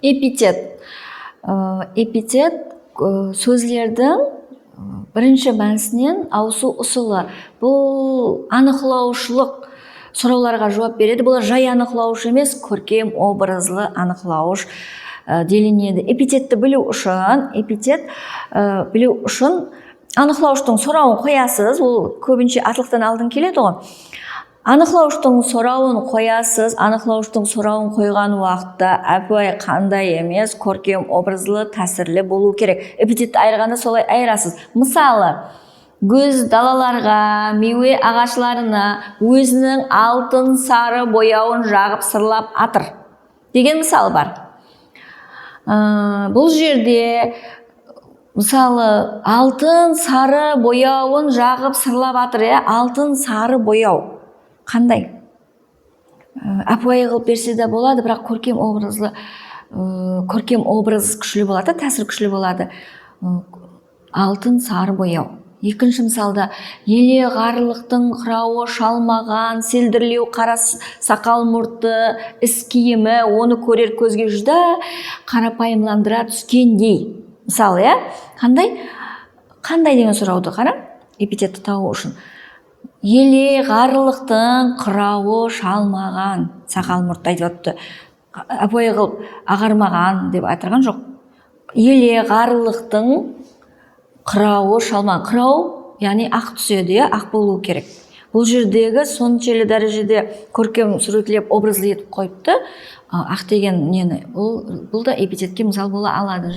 Эпитет. Эпитет сөздердің бірінші мәнісінен ауысу ұсылы. Бұл анықлаушылық сұрауларға жауап береді. Бұл жай анықлауыш емес, көркем образлы анықлауыш делінеді. Эпитетті білу үшін анықлауыштың сұрауын қоясыз. Ол көбінше атлықтан алдын келеді ғой. Анықлауыштың сұрауын қоясыз. Анықлауыштың сұрауын қойған уақытта әпуай қандай емес, көркем образлы, тәсірлі болу керек. Эпитетті айырғанда солай айырасыз. Мысалы, гүз далаларға, меуе ағашларына өзінің алтын сары бояуын жағып сырлап атыр деген мысал бар. Бұл жерде мысалы алтын сары бояуын жағып сырлап атыр, алтын сары бояу қандай? Әпуай қылып берсе де болады, бірақ көркем образ күшлі болады, тәсір күшлі болады. Алтын сары бояу. Екінші мысалда, еле ғарлықтың қырауы шалмаған, селдірлеу қара сақал мұрты, іс киімі оны көрер көзге жүзді қарапайымландыра түскендей. Мысалы, қандай деген сұрауды қара, эпитетті тауы үшін. Еле ғарлықтың қырауы шалмаған, сақал мұртты айтып отты. Әпуай қылып ағармаған деп айтырған жоқ. Еле ғарлықтың қырауы шалмаған. Қырау, яғни ақ түседі, ақ болу керек. Бұл жердегі соншелі дәрежеде көркем суретлеп, образлы етіп қойыпты. Ақ деген нені? Бұл да эпитетке мысал бола алады.